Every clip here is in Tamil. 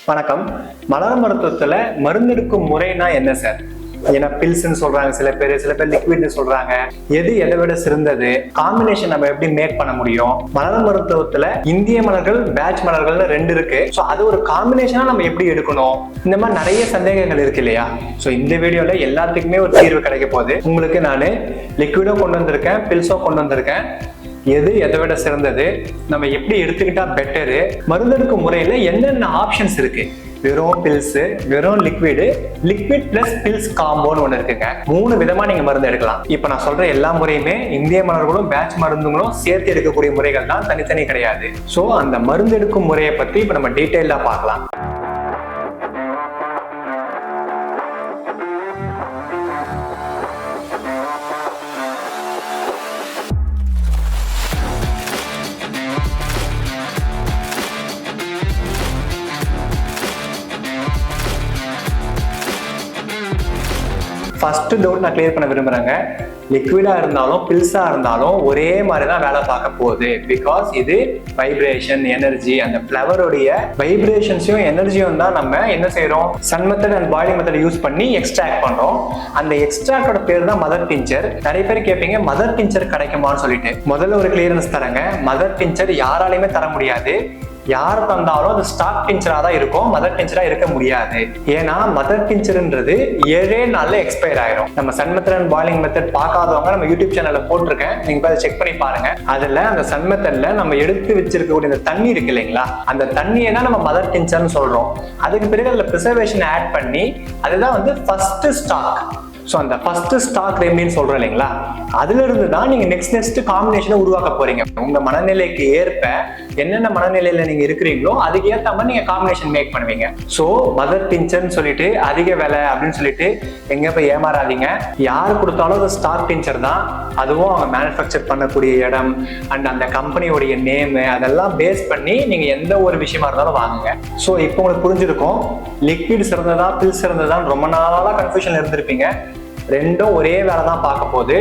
வணக்கம். மலர் மருத்துவத்துல மருந்தெடுக்கும் முறைனா என்ன சார்? ஏன்னா பில்ஸ்ன்னு சொல்றாங்க சில பேர் லிக்விட்னு சொல்றாங்க. எது எதை விட சிறந்தது? காம்பினேஷன் நம்ம எப்படி மேக் பண்ண முடியும்? மலர் மருத்துவத்துல இந்திய மலர்கள், பேட்ச் மலர்கள்னு ரெண்டு இருக்கு. ஸோ அது ஒரு காம்பினேஷனா நம்ம எப்படி எடுக்கணும்? இந்த மாதிரி நிறைய சந்தேகங்கள் இருக்கு இல்லையா? ஸோ இந்த வீடியோல எல்லாத்துக்குமே ஒரு தீர்வு கிடைக்க போகுது. உங்களுக்கு நான் லிக்விடோ கொண்டு வந்திருக்கேன், பில்ஸோ கொண்டு வந்திருக்கேன். எது எதை விட சிறந்தது, நம்ம எப்படி எடுத்துக்கிட்டா பெட்டரு, மருந்தெடுக்கும் முறையில என்னென்ன ஆப்ஷன்ஸ் இருக்கு, வெறும் பில்ஸ், வெறும் லிக்விட் பிளஸ் பில்ஸ் காம்போன்னு ஒண்ணு இருக்குங்க. 3 விதமா நீங்க மருந்து எடுக்கலாம். இப்ப நான் சொல்ற எல்லா முறையுமே இந்திய மலர்களும் பேட்ச் மருந்துகளும் சேர்த்து எடுக்கக்கூடிய முறைகள் தான், தனித்தனி கிடையாது. சோ அந்த மருந்து எடுக்கும் முறையை பத்தி இப்ப நம்ம டீட்டெயிலா பார்க்கலாம். ஃபர்ஸ்ட் டவுட் நான் கிளியர் பண்ண விரும்புறேங்க. லிக்விடா இருந்தாலும் பில்ஸா இருந்தாலும் ஒரே மாதிரி தான் வேலை பார்க்க போகுது. பிகாஸ் இது வைப்ரேஷன், எனர்ஜி, அந்த ஃப்ளவருடைய வைப்ரேஷன்ஸையும் எனர்ஜியும் தான் நம்ம என்ன செய்யறோம், sun method and boiling method use பண்ணி எக்ஸ்ட்ராக்ட் பண்றோம். அந்த எக்ஸ்ட்ராக்டோட பேர் தான் மதர் டிஞ்சர். நிறைய பேர் கேட்பீங்க மதர் டிஞ்சர் கிடைக்குமான்னு சொல்லிட்டு. முதல்ல ஒரு கிளியரன்ஸ் தரங்க. மதர் டிஞ்சர் யாராலையுமே தர முடியாது. யார் தந்தாலும் அது ஸ்டாக் டிஞ்சரா தான் இருக்கும், மதர் டிஞ்சரா இருக்க முடியாது. ஏன்னா மதர் டிஞ்சர்ன்றது 7 நாள்ல எக்ஸ்பயர் ஆயிரும். நம்ம sun method and boiling method பார்க்காதவங்க நம்ம யூடியூப் சேனல்ல போட்டிருக்கேன், நீங்க போய் செக் பண்ணி பாருங்க. அதுல அந்த சன் மெத்தட்ல நம்ம எடுத்து வச்சிருக்கக்கூடிய இந்த தண்ணி இருக்கு இல்லைங்களா, அந்த தண்ணியை தான் நம்ம மதர் டிஞ்சர்னு சொல்றோம். அதுக்கு பிறகு அதுல ப்ரிசர்வேஷன் ஆட் பண்ணி அதுதான் வந்து ஃபர்ஸ்ட் ஸ்டாக். ஸோ அந்த ஃபர்ஸ்ட் ஸ்டாக் ரெமிடின்னு சொல்றோம் இல்லைங்களா, அதுல இருந்து தான் நீங்க நெக்ஸ்ட் காம்பினேஷனை உருவாக்க போறீங்க. உங்க மனநிலைக்கு ஏற்ப என்னென்ன மனநிலையில நீங்க இருக்கிறீங்களோ அதுக்கு ஏற்ற மாதிரி நீங்க காம்பினேஷன் மேக் பண்ணுவீங்க. ஸோ மதர் டிஞ்சர்னு சொல்லிட்டு அதிக விலை அப்படின்னு சொல்லிட்டு எங்க போய் ஏமாறாதீங்க. யாரு கொடுத்தாலும் அது ஸ்டாக் டிஞ்சர் தான். அதுவும் அவங்க மேனுஃபேக்சர் பண்ணக்கூடிய இடம் அண்ட் அந்த கம்பெனியோடைய நேம் அதெல்லாம் பேஸ் பண்ணி நீங்க எந்த ஒரு விஷயமா இருந்தாலும் வாங்குங்க. ஸோ இப்போ உங்களுக்கு புரிஞ்சிருக்கும், லிக்விட் சிறந்ததா பில் சிறந்ததான்னு ரொம்ப நாளா கன்ஃபியூஷன் இருந்திருப்பீங்க. ரெண்டும் ஒரே வேலை தான் பார்க்க போகுது.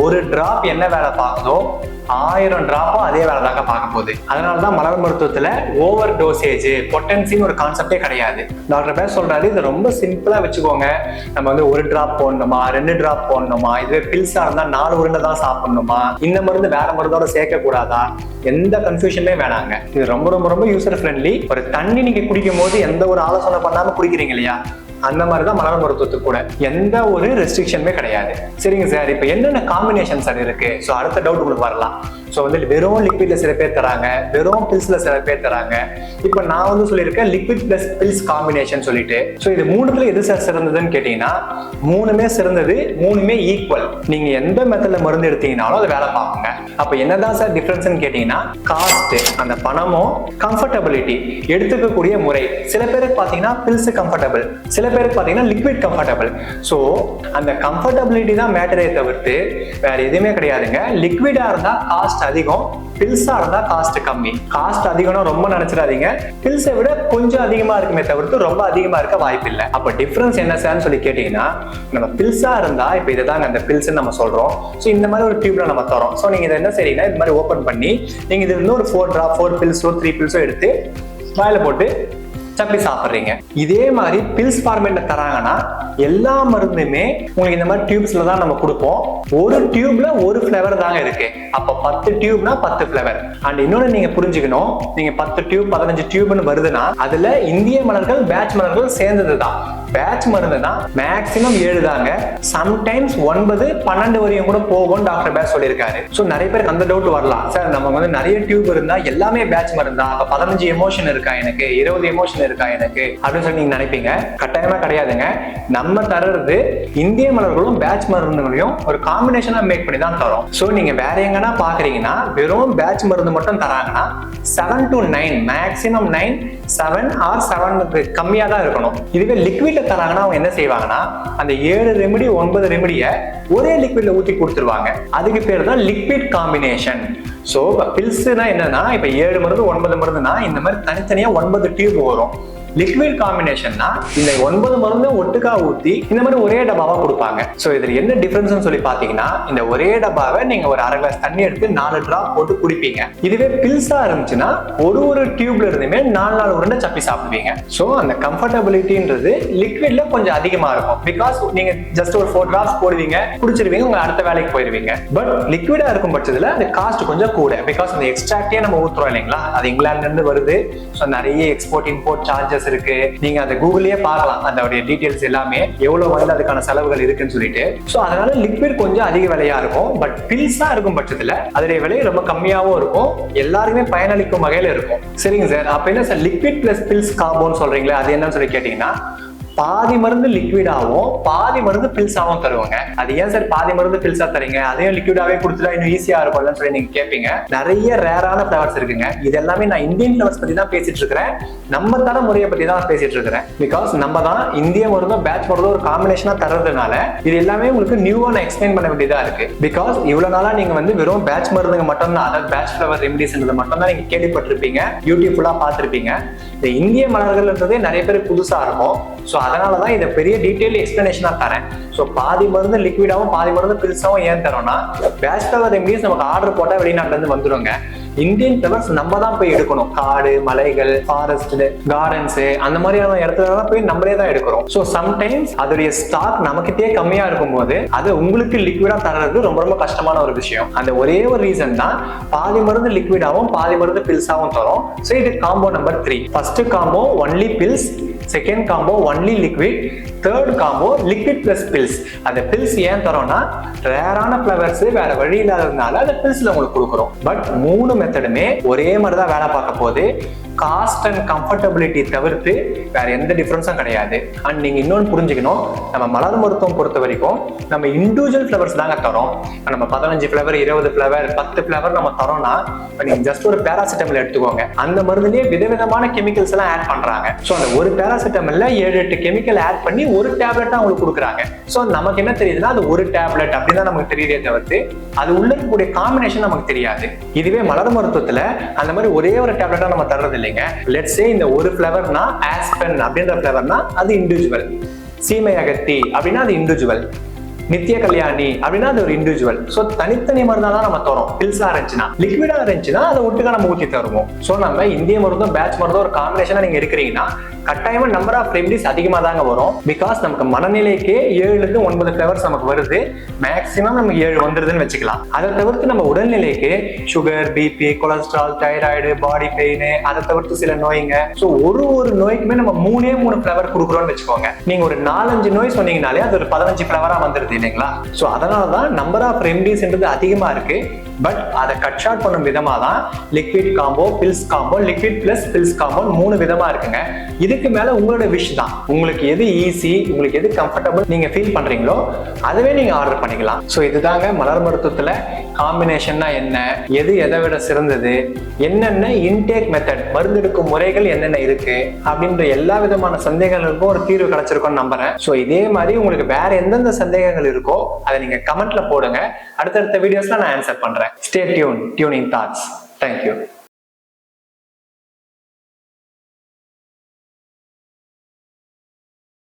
ஒரு டிராப் என்ன வேலை பார்க்குதோ 1000 டிராப்பும் அதே வேலை தாங்க பார்க்க போகுது. அதனாலதான் மலர் மருத்துவத்துல ஓவர் டோசேஜ், பொட்டன்சின்னு ஒரு கான்செப்டே கிடையாது. டாக்டர் பேர் சொல்றாரு, இதை ரொம்ப சிம்பிளா வச்சுக்கோங்க. நம்ம வந்து 1 டிராப் போடணுமா, 2 டிராப் போடணுமா, இதுவே பில்ஸா இருந்தா 4 உருண்டை தான் சாப்பிடணுமா, இந்த மருந்து வேற மருந்தோட சேர்க்க கூடாதா, எந்த கன்ஃபியூஷனுமே வேணாங்க. இது ரொம்ப ரொம்ப ரொம்ப யூசர் ஃப்ரெண்ட்லி. ஒரு தண்ணி நீங்க குடிக்கும் போது எந்த ஒரு ஆலோசனை பண்ணாம குடிக்கிறீங்க இல்லையா, அந்த மாதிரிதான் மலர் மருத்துவத்துக்கு கூட எந்த ஒரு ரெஸ்ட்ரிக்ஷனுமே கிடையாது. சரிங்க சார், இப்ப என்னென்ன காம்பினேஷன் சார் இருக்கு? ஸோ அடுத்த டவுட் உங்களுக்கு வரலாம். ஸோ வந்து வெறும் லிக்விட்ல சில பேர் தராங்க, வெறும் பில்ஸ்ல சில பேர் தராங்க. இப்போ நான் வந்து சொல்லியிருக்கேன் லிக்விட் பிளஸ் பில்ஸ் காம்பினேஷன் சொல்லிட்டு. ஸோ இது 3த்துல எது சார் சிறந்ததுன்னு கேட்டீங்கன்னா, 3மே சிறந்தது, 3மே ஈக்குவல். நீங்க எந்த மெத்தட்ல மருந்து எடுத்தீங்கனாலும் அது வேலை பார்க்குங்க. அப்ப என்னதான் சார் டிஃபரன்ஸ்ன்னு கேட்டீங்கன்னா, காஸ்ட், அந்த பணமும் கம்ஃபர்டபிலிட்டி, எடுத்துக்கக்கூடிய முறை. சில பேருக்கு பாத்தீங்கன்னா பில்ஸ் கம்ஃபர்டபிள், சில பேருக்கு பாத்தீங்கன்னா லிக்விட் கம்ஃபர்டபிள். ஸோ அந்த கம்ஃபர்டபிலிட்டி தான் மேட்டரே தவிர்த்து வேற எதுவுமே கிடையாதுங்க. லிக்விடா இருந்தா காஸ்ட் அதிகம், பில்ஸா இருந்தா காஸ்ட் கம்மி. காஸ்ட் அதிகம்னா ரொம்ப நினைச்சிடாதீங்க, பில்ஸை விட கொஞ்சம் அதிகமா இருக்குமே தவிர்த்து ரொம்ப அதிகமா இருக்க வாய்ப்பு இல்லை. அப்ப டிஃபரன்ஸ் என்ன சார்னு சொல்லி கேட்டீங்கன்னா, நம்ம பில்ஸா இருந்தா இப்ப இதுதான் அந்த பில்ஸ் நம்ம சொல்றோம். ஸோ இந்த மாதிரி ஒரு டியூப்ல நம்ம தரோம். ஸோ நீங்க இதை என்ன செய்றீங்கன்னா, இது மாதிரி ஓபன் பண்ணி நீங்க இதுல இருந்து ஒரு 4 டிராப், 4 பில்ஸோ 3 பில்ஸோ எடுத்து வாயில போட்டு சப்பி சாப்பிடுறீங்க. இதே மாதிரி பில்ஸ் ஃபார்மேட்ல தராங்கன்னா எல்லா மருந்துமே உங்களுக்கு இந்த மாதிரி டியூப்ஸ்ல தான் நம்ம கொடுப்போம். ஒரு டியூப்ல ஒரு ஃபிளவர் தாங்க இருக்கு. அப்ப 10 டியூப்னா 10 ஃபிளவர். அண்ட் இன்னொன்னு நீங்க புரிஞ்சுக்கணும், நீங்க 10 டியூப் 15 டியூப்னு வருதுன்னா அதுல இந்திய மலர்கள், பேட்ச் மலர்கள் சேர்ந்ததுதான். பேட்ச் மருந்து தான் மேக்ஸிமம் 7 தாங்க. சம்டைம்ஸ் 9, 12 வரையும் கூட போகும் டாக்டர் பேட்ச் சொல்லியிருக்காரு. ஸோ நிறைய பேருக்கு அந்த டவுட் வரலாம், சார் நம்ம வந்து நிறைய டியூப் இருந்தா எல்லாமே பேட்ச் மருந்து தான், அப்ப 15 எமோஷன் இருக்கா எனக்கு, 20 எமோஷன் இருக்கா எனக்கு அப்படின்னு சொல்லி நீங்க நினைப்பீங்க. கட்டாயமா கிடையாதுங்க. நம்ம தர்றது இந்திய மலர்களும் பேட்ச் மருந்துகளையும் ஒரு காம்பினேஷனா மேக் பண்ணி தான் தரோம். ஸோ நீங்க வேற எங்கன்னா பாக்குறீங்கன்னா வெறும் பேட்ச் மருந்து மட்டும் தராங்கன்னா 7 to 9, மேக்ஸிமம் 9, 7 or 7க்கு கம்மியா தான் இருக்கணும். இதுவே லிக்விட் தராங்கன்னா அவங்க என்ன செய்வாங்கன்னா, அந்த 7 ரெமிடி 9 ரெமிடியை ஒரே லிக்விட்ல ஊத்தி கொடுத்துருவாங்க. அதுக்கு பேர் தான் லிக்விட் காம்பினேஷன். ஸோ பில்ஸ்னா என்னன்னா, இப்ப 7 மருந்து 9 மருந்துனா இந்த மாதிரி தனித்தனியா 9 டியூப் வரும். லிக்விட் காம்பினேஷன்னா இந்த 9 மருந்து ஒட்டுக்கா ஊத்தி இந்த மாதிரி ஒரே டப்பாவா கொடுப்பாங்க. சோ இதுல என்ன டிஃபரன்ஸ் சொல்லி பாத்தீங்கன்னா, இந்த ஒரே டப்பாவை நீங்க ஒரு அரை கிளாஸ் தண்ணி எடுத்து 4 டிராப் போட்டு குடிப்பீங்க. இதுவே பில்ஸா இருந்துச்சுன்னா ஒரு டியூப்ல இருந்துமே 4 உருண்டை சப்பி சாப்பிடுவீங்க. சோ அந்த கம்ஃபர்டபிலிட்டின்றது லிக்விட்ல கொஞ்சம் அதிகமா இருக்கும். பிகாஸ் நீங்க ஜஸ்ட் ஒரு 4 டிராப்ஸ் போடுவீங்க, குடிச்சிருவீங்க, உங்க அடுத்த வேலைக்கு போயிருவீங்க. பட் லிக்விடா இருக்கும் பட்சத்துல அது காஸ்ட் கொஞ்சம் கூட. பிகாஸ் அந்த எக்ஸ்ட்ராக்டே நம்ம ஊத்துறோம் இல்லைங்களா, அது இங்கிலாந்துல இருந்து வருது. ஸோ நிறைய எக்ஸ்போர்ட் இம்போர்ட் சார்ஜஸ் இருக்கு. நீங்க அதை கூகுள்லயே பார்க்கலாம், அதோடைய டீடைல்ஸ் எல்லாமே எவ்வளவு வந்து அதுக்கான செலவுகள் இருக்குன்னு சொல்லிட்டு. ஸோ அதனால லிக்விட் கொஞ்சம் அதிக விலையா இருக்கும். பட் பில்ஸா இருக்கும் பட்சத்துல அதோடைய விலை ரொம்ப கம்மியாவும் இருக்கும், எல்லாருமே பயனளிக்கும் வகையில இருக்கும். சரிங்க சார், அப்ப என்ன சார் லிக்விட் பிளஸ் பில்ஸ் காம்போன்னு சொல்றீங்களே, அது என்னன்னு சொல்லி கேட்டீங்கன்னா, பாதி மருந்து லிக்விடாவும் பாதி மருந்து பில்ஸாவும் தருவாங்க. அது ஏன் சார் பாதி மருந்து பில்ஸா தரீங்க, அதையும் லிக்விடாவே கொடுத்துட்டா இன்னும் ஈஸியா இருக்கும்னு சொல்லி நீங்க கேட்பீங்க. நிறைய ரேரான ஃபிளவர்ஸ் இருக்குங்க. இது எல்லாமே நான் இந்தியன் ஃபிளவர்ஸ் பத்தி தான் பேசிட்டு இருக்கிறேன், நம்ம தர முறையை பத்தி தான் பேசிட்டு இருக்கிறேன். பிகாஸ் நம்ம தான் இந்திய மருந்தும் பேட்ச் மருந்தும் ஒரு காம்பினேஷனா தரதுனால இது எல்லாமே உங்களுக்கு நியூவா நான் எக்ஸ்பிளைன் பண்ண வேண்டியதா இருக்கு. பிகாஸ் இவ்வளவு நாளா நீங்க வந்து வெறும் பேட்ச் மருந்துங்க மட்டும் தான், அதாவது பேட்ச் ஃபிளவர் ரெமிடிஸ் மட்டும் தான் நீங்க கேள்விப்பட்டிருப்பீங்க, யூடியூப் ஃபுல்லா பார்த்திருப்பீங்க. இந்த இந்திய மலர்கள்ன்றதே நிறைய பேர் புதுசா இருக்கும். ஸோ அதனாலதான் இதை பெரிய டீடைல் எக்ஸ்பிளனேஷனா தரேன். ஸோ பாதி மருந்து லிக்விடாவும் பாதி மருந்து பில்ஸாவும் ஏன் தரோம்னா, பேட்ச் ஃபிளவர் ரெமிடிஸ் நமக்கு ஆர்டர் போட்டா வெளிநாட்டுல இருந்து வந்துருங்க. இந்தியன் ஃபிளவர்ஸ் நம்ம தான் போய் எடுக்கணும். காடு, மலைகள், ஃபாரஸ்ட், கார்டன்ஸ் அந்த மாதிரியான இடத்துல போய் நம்மளே தான் எடுக்கிறோம். ஸோ சம்டைம்ஸ் அதோடைய ஸ்டாக் நமக்கிட்டே கம்மியா இருக்கும் போது அது உங்களுக்கு லிக்விடா தர்றது ரொம்ப ரொம்ப கஷ்டமான ஒரு விஷயம். அந்த ஒரே ஒரு ரீசன் தான் பாதி மருந்து லிக்விடாவும் பாதி மருந்து பில்ஸாவும் தரும். ஸோ இது combo number 3. First combo only pills, second combo only liquid, third combo liquid plus pills. அந்த பில்ஸ் ஏன் தரோம்னா, ரேரான ஃபிளவர்ஸ் வேற வழி இல்லாததுனால அந்த பில்ஸ்ல உங்களுக்கு கொடுக்குறோம். பட் 3 மெத்தடுமே ஒரே மாதிரி தான் வேலை பார்க்க போகுது. காஸ்ட் அண்ட் கம்ஃபர்டபிலிட்டி தவிர்த்து வேற எந்த டிஃபரன்ஸும் கிடையாது. அண்ட் நீங்க இன்னொன்று புரிஞ்சுக்கணும், நம்ம மலர் மருத்துவம் பொறுத்த வரைக்கும் நம்ம இண்டிவிஜுவல் ஃபிளவர்ஸ் தாங்க தரோம். நம்ம 15 ஃபிளவர், 20 ஃபிளவர், 10 ஃபிளவர் நம்ம தரோம்னா, நீங்க ஜஸ்ட் ஒரு பேராசிட்டமல் எடுத்துக்கோங்க, அந்த மருந்துலயே விதவிதமான கெமிக்கல்ஸ் எல்லாம் ஆட் பண்றாங்க. ஸோ அந்த ஒரு பேராசிட்டமல்ல 7-8 கெமிக்கல் ஆட் பண்ணி ஒரு டேப்லெட்டா உங்களுக்கு கொடுக்குறாங்க. ஸோ நமக்கு என்ன தெரியுதுன்னா, அது ஒரு டேப்லெட் அப்படின்னு தான் நமக்கு தெரியுதே தவிர்த்து அது உள்ள இருக்கக்கூடிய காம்பினேஷன் நமக்கு தெரியாது. இதுவே மலர் மருத்துவத்துல அந்த மாதிரி ஒரே ஒரு டேப்லெட்டா நம்ம தர்றது இல்லைங்க. லெட்ஸ் சே இந்த ஒரு ஃபிளவர்னா ஆஸ்பென் அப்படின்ற ஃபிளவர்னா அது இண்டிவிஜுவல், சீமை அகத்தி அப்படின்னா அது இண்டிவிஜுவல், நித்திய கல்யாணி அப்படின்னா அது ஒரு இண்டிவிஜுவல். ஸோ தனித்தனி மருந்தா தான் நம்ம தரோம். பில்ஸா இருந்துச்சுன்னா, லிக்விடா இருந்துச்சுன்னா அதை ஒட்டுக்கா நம்ம ஊற்றி தருவோம். ஸோ நம்ம இந்திய மருந்தும் பேட்ச் மருந்தும் ஒரு காம்பினேஷனா நீங்க இருக்கிறீங்கன்னா கட்டாயமா நம்பர் ஆஃப் ரெமிடிஸ் அதிகமா தாங்க வரும். பிகாஸ் நமக்கு மனநிலைக்கே 7-9 ஃபிளவர்ஸ் நமக்கு வருது, மேக்சிமம் நமக்கு 7 வந்துருதுன்னு வச்சுக்கலாம். அதை தவிர்த்து நம்ம உடல்நிலைக்கு sugar, BP, cholesterol, thyroid, body pain, அதை தவிர்த்து சில நோய்ங்க. ஸோ ஒரு நோய்க்குமே நம்ம 3 ஃபிளவர் கொடுக்குறோம்னு வச்சுக்கோங்க. நீங்க ஒரு 4-5 நோய் சொன்னீங்கனாலே அது ஒரு 15 ஃபிளவரா வந்துருது இல்லைங்களா. ஸோ அதனாலதான் நம்பர் ஆஃப் ரெமிடிஸ்ன்றது அதிகமா இருக்கு. பட் அதை கட் ஷார்ட் பண்ணும் விதமா தான் liquid combo, pills combo, liquid plus pills combo 3 விதமா இருக்குங்க. இதுக்கு மேல உங்களோட விஷ் தான். உங்களுக்கு எது ஈஸி, உங்களுக்கு எது கம்ஃபர்டபுள் நீங்க ஃபீல் பண்றீங்களோ அதுவே நீங்க ஆர்டர் பண்ணிக்கலாம். ஸோ இதுதாங்க மலர் மருத்துவத்துல காம்பினேஷன்னா என்ன, எது எதை விட சிறந்தது, என்னென்ன இன்டேக் மெத்தட், மருந்தெடுக்கும் முறைகள் என்னென்ன இருக்கு அப்படின்ற எல்லா விதமான சந்தேகங்களுக்கும் ஒரு தீர்வு கிடைச்சிருக்கும்னு நம்புறேன். ஸோ இதே மாதிரி உங்களுக்கு வேற எந்தெந்த சந்தேகங்கள் இருக்கோ அதை நீங்க கமெண்ட்ல போடுங்க. அடுத்தடுத்த வீடியோஸ்ல நான் ஆன்சர் பண்றேன். Stay tuned, tuning thoughts. Thank you.